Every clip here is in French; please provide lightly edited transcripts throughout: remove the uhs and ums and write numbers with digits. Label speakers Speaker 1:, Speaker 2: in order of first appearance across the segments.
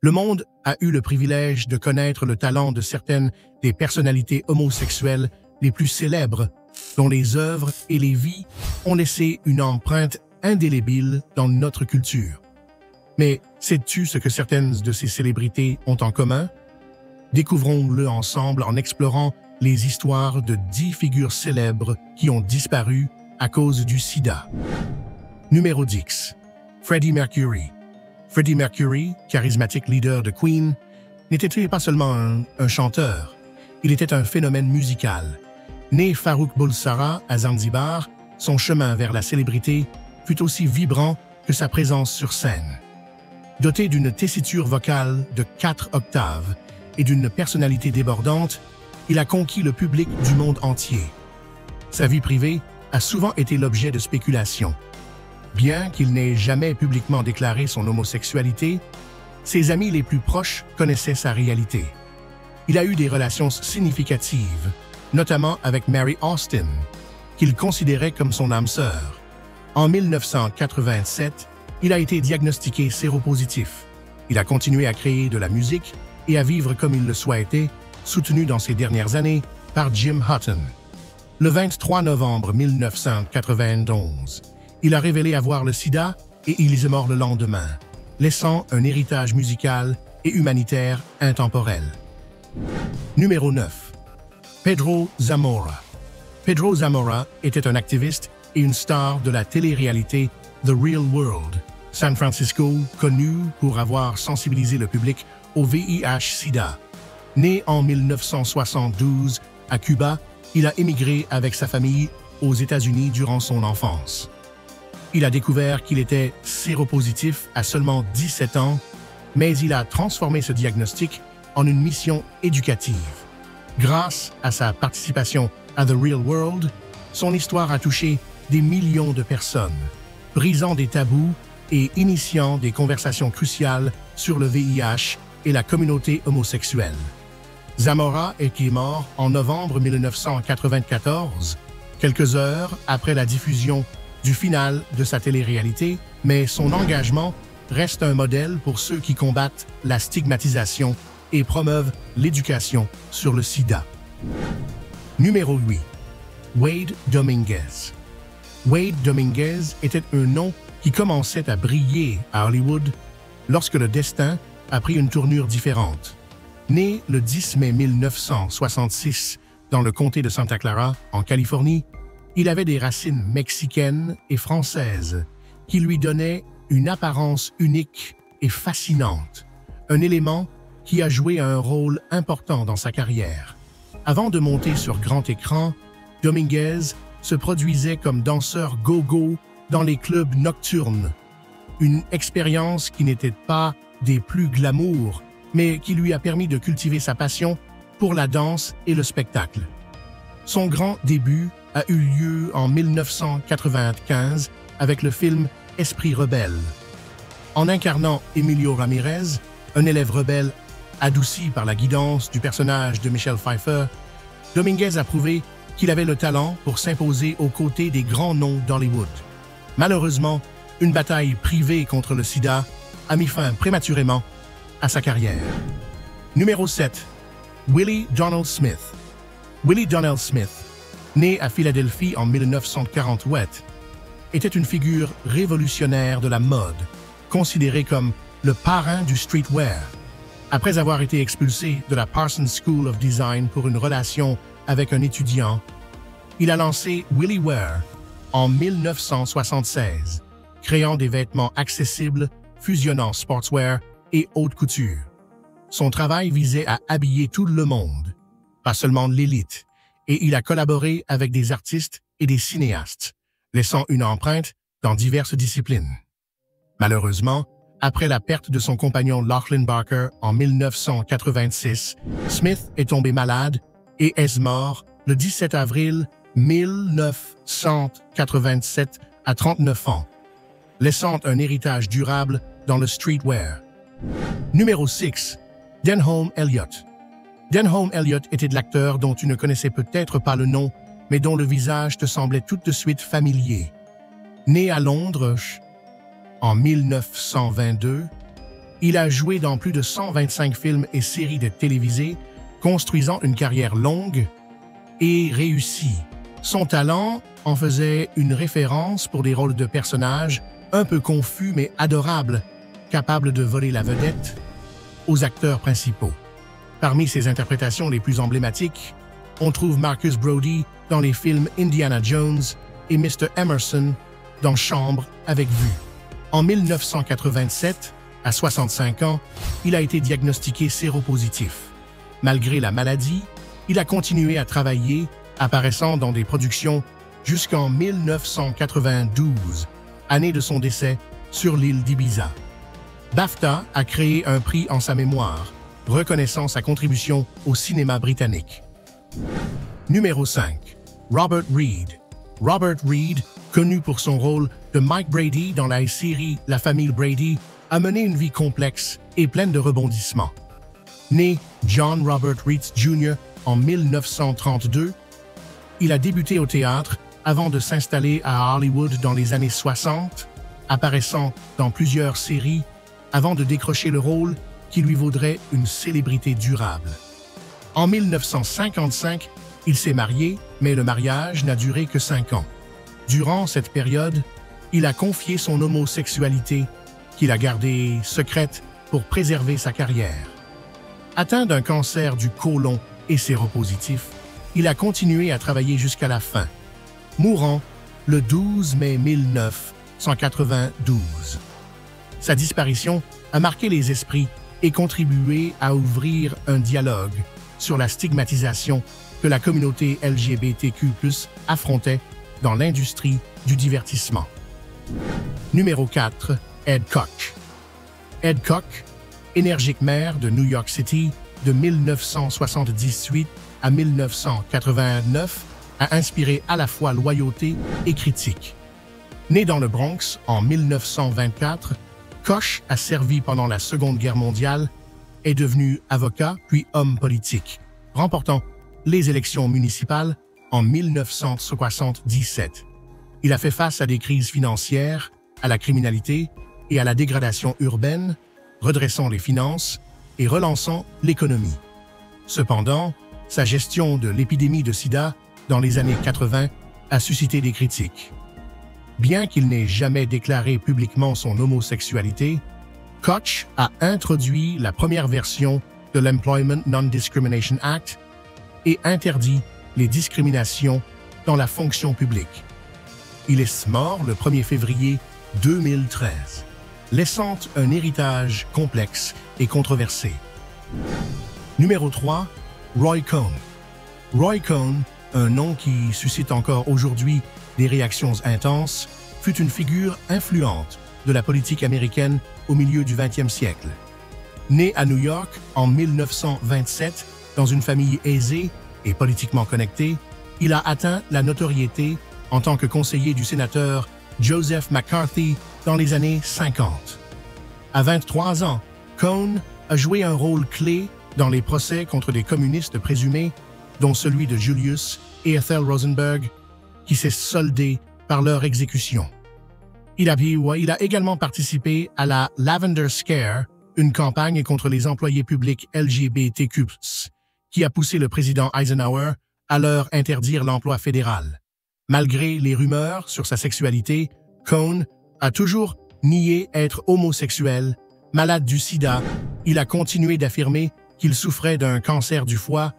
Speaker 1: Le monde a eu le privilège de connaître le talent de certaines des personnalités homosexuelles les plus célèbres, dont les œuvres et les vies ont laissé une empreinte indélébile dans notre culture. Mais sais-tu ce que certaines de ces célébrités ont en commun? Découvrons-le ensemble en explorant les histoires de 10 figures célèbres qui ont disparu à cause du sida. Numéro 10. Freddie Mercury. Freddie Mercury, charismatique leader de Queen, n'était pas seulement un chanteur, il était un phénomène musical. Né Farouk Bulsara à Zanzibar, son chemin vers la célébrité fut aussi vibrant que sa présence sur scène. Doté d'une tessiture vocale de 4 octaves et d'une personnalité débordante, il a conquis le public du monde entier. Sa vie privée a souvent été l'objet de spéculations. Bien qu'il n'ait jamais publiquement déclaré son homosexualité, ses amis les plus proches connaissaient sa réalité. Il a eu des relations significatives, notamment avec Mary Austin, qu'il considérait comme son âme sœur. En 1987, il a été diagnostiqué séropositif. Il a continué à créer de la musique et à vivre comme il le souhaitait, soutenu dans ses dernières années par Jim Hutton. Le 23 novembre 1991, il a révélé avoir le sida et il est mort le lendemain, laissant un héritage musical et humanitaire intemporel. Numéro 9. Pedro Zamora. Pedro Zamora était un activiste et une star de la télé-réalité The Real World, San Francisco, connu pour avoir sensibilisé le public au VIH-Sida. Né en 1972 à Cuba, il a émigré avec sa famille aux États-Unis durant son enfance. Il a découvert qu'il était séropositif à seulement 17 ans, mais il a transformé ce diagnostic en une mission éducative. Grâce à sa participation à The Real World, son histoire a touché des millions de personnes, brisant des tabous et initiant des conversations cruciales sur le VIH et la communauté homosexuelle. Zamora est mort en novembre 1994, quelques heures après la diffusion du final de sa télé-réalité, mais son engagement reste un modèle pour ceux qui combattent la stigmatisation et promeuvent l'éducation sur le sida. Numéro 8. Wade Dominguez. Wade Dominguez était un nom qui commençait à briller à Hollywood lorsque le destin a pris une tournure différente. Né le 10 mai 1966 dans le comté de Santa Clara, en Californie, il avait des racines mexicaines et françaises qui lui donnaient une apparence unique et fascinante, un élément qui a joué un rôle important dans sa carrière. Avant de monter sur grand écran, Dominguez se produisait comme danseur go-go dans les clubs nocturnes, une expérience qui n'était pas des plus glamour, mais qui lui a permis de cultiver sa passion pour la danse et le spectacle. Son grand début a eu lieu en 1995 avec le film Esprit rebelle. En incarnant Emilio Ramirez, un élève rebelle adouci par la guidance du personnage de Michelle Pfeiffer, Dominguez a prouvé qu'il avait le talent pour s'imposer aux côtés des grands noms d'Hollywood. Malheureusement, une bataille privée contre le sida a mis fin prématurément à sa carrière. Numéro 7. Willie Donnell Smith. Willie Donnell Smith, né à Philadelphie en 1948, était une figure révolutionnaire de la mode, considéré comme le parrain du streetwear. Après avoir été expulsé de la Parsons School of Design pour une relation avec un étudiant, il a lancé Willie Wear en 1976, créant des vêtements accessibles fusionnant sportswear et haute couture. Son travail visait à habiller tout le monde, pas seulement l'élite, et il a collaboré avec des artistes et des cinéastes, laissant une empreinte dans diverses disciplines. Malheureusement, après la perte de son compagnon Lachlan Barker en 1986, Smith est tombé malade et est mort le 17 avril 1987 à 39 ans, laissant un héritage durable dans le streetwear. Numéro 6. Denholm Elliott. Denholm Elliott était l'acteur dont tu ne connaissais peut-être pas le nom, mais dont le visage te semblait tout de suite familier. Né à Londres en 1922, Il a joué dans plus de 125 films et séries de télévisées, construisant une carrière longue et réussie. Son talent en faisait une référence pour des rôles de personnages un peu confus mais adorables, capables de voler la vedette aux acteurs principaux. Parmi ses interprétations les plus emblématiques, on trouve Marcus Brody dans les films Indiana Jones et Mr. Emerson dans Chambre avec vue. En 1987, à 65 ans, il a été diagnostiqué séropositif. Malgré la maladie, il a continué à travailler, apparaissant dans des productions jusqu'en 1992, année de son décès sur l'île d'Ibiza. BAFTA a créé un prix en sa mémoire, reconnaissant sa contribution au cinéma britannique. Numéro 5. Robert Reed. Robert Reed, connu pour son rôle de Mike Brady dans la série La famille Brady, a mené une vie complexe et pleine de rebondissements. Né John Robert Reed Jr. en 1932, il a débuté au théâtre avant de s'installer à Hollywood dans les années 60, apparaissant dans plusieurs séries avant de décrocher le rôle qui lui vaudrait une célébrité durable. En 1955, il s'est marié, mais le mariage n'a duré que 5 ans. Durant cette période, il a confié son homosexualité, qu'il a gardée secrète pour préserver sa carrière. Atteint d'un cancer du côlon et séropositif, il a continué à travailler jusqu'à la fin, mourant le 12 mai 1992. Sa disparition a marqué les esprits et contribué à ouvrir un dialogue sur la stigmatisation que la communauté LGBTQ+ affrontait dans l'industrie du divertissement. Numéro 4. Ed Koch. Ed Koch, énergique maire de New York City de 1978 à 1989, a inspiré à la fois loyauté et critique. Né dans le Bronx en 1924, Koch a servi pendant la Seconde Guerre mondiale, est devenu avocat puis homme politique, remportant les élections municipales en 1977. Il a fait face à des crises financières, à la criminalité et à la dégradation urbaine, redressant les finances et relançant l'économie. Cependant, sa gestion de l'épidémie de sida dans les années 80 a suscité des critiques. Bien qu'il n'ait jamais déclaré publiquement son homosexualité, Koch a introduit la première version de l'Employment Non-Discrimination Act et interdit les discriminations dans la fonction publique. Il est mort le 1er février 2013, laissant un héritage complexe et controversé. Numéro 3. Roy Cohn. Roy Cohn, un nom qui suscite encore aujourd'hui des réactions intenses, fut une figure influente de la politique américaine au milieu du 20e siècle. Né à New York en 1927 dans une famille aisée et politiquement connectée, il a atteint la notoriété en tant que conseiller du sénateur Joseph McCarthy dans les années 50. À 23 ans, Cohn a joué un rôle clé dans les procès contre des communistes présumés, dont celui de Julius et Ethel Rosenberg, qui s'est soldé par leur exécution. Il a également participé à la Lavender Scare, une campagne contre les employés publics LGBTQ+, qui a poussé le président Eisenhower à leur interdire l'emploi fédéral. Malgré les rumeurs sur sa sexualité, Cohn a toujours nié être homosexuel. Malade du sida, il a continué d'affirmer qu'il souffrait d'un cancer du foie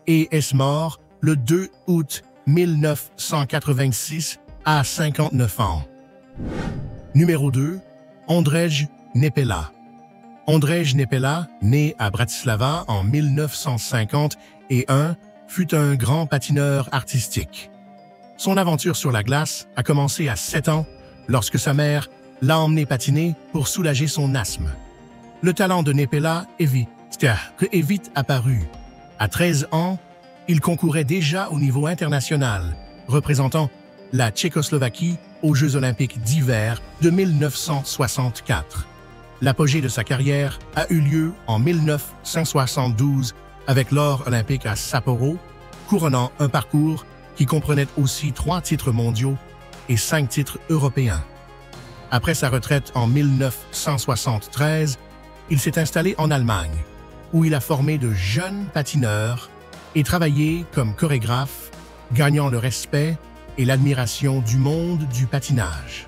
Speaker 1: et est mort le 2 août 1986 à 59 ans. Numéro 2. Ondrej Nepela. Ondrej Nepela, né à Bratislava en 1951, fut un grand patineur artistique. Son aventure sur la glace a commencé à 7 ans lorsque sa mère l'a emmené patiner pour soulager son asthme. Le talent de Nepela est vite apparu. À 13 ans, il concourait déjà au niveau international, représentant la Tchécoslovaquie aux Jeux olympiques d'hiver de 1964. L'apogée de sa carrière a eu lieu en 1972 avec l'or olympique à Sapporo, couronnant un parcours qui comprenait aussi 3 titres mondiaux et 5 titres européens. Après sa retraite en 1973, il s'est installé en Allemagne, où il a formé de jeunes patineurs et travaillé comme chorégraphe, gagnant le respect et l'admiration du monde du patinage.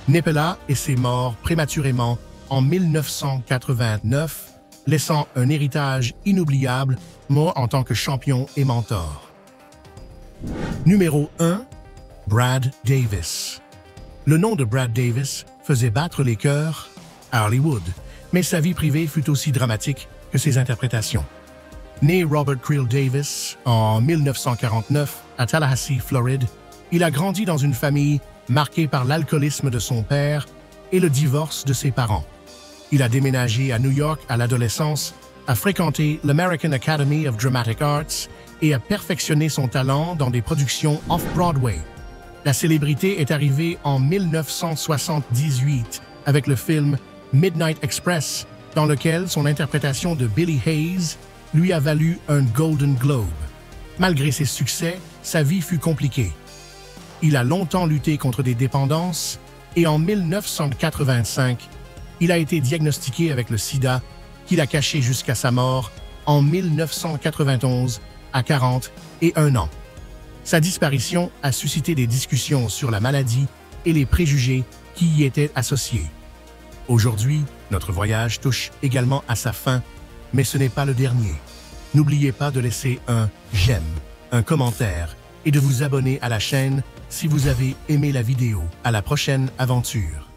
Speaker 1: Nepela est mort prématurément en 1989, laissant un héritage inoubliable, mort en tant que champion et mentor. Numéro 1. Brad Davis. Le nom de Brad Davis faisait battre les cœurs à Hollywood, mais sa vie privée fut aussi dramatique que ses interprétations. Né Robert Creel Davis en 1949 à Tallahassee, Floride, il a grandi dans une famille marquée par l'alcoolisme de son père et le divorce de ses parents. Il a déménagé à New York à l'adolescence, a fréquenté l'American Academy of Dramatic Arts et a perfectionné son talent dans des productions off-Broadway. La célébrité est arrivée en 1978 avec le film Midnight Express, dans lequel son interprétation de Billy Hayes lui a valu un Golden Globe. Malgré ses succès, sa vie fut compliquée. Il a longtemps lutté contre des dépendances et en 1985, il a été diagnostiqué avec le sida qu'il a caché jusqu'à sa mort en 1991 à 41 ans. Sa disparition a suscité des discussions sur la maladie et les préjugés qui y étaient associés. Aujourd'hui, notre voyage touche également à sa fin, mais ce n'est pas le dernier. N'oubliez pas de laisser un j'aime, un commentaire et de vous abonner à la chaîne si vous avez aimé la vidéo. À la prochaine aventure.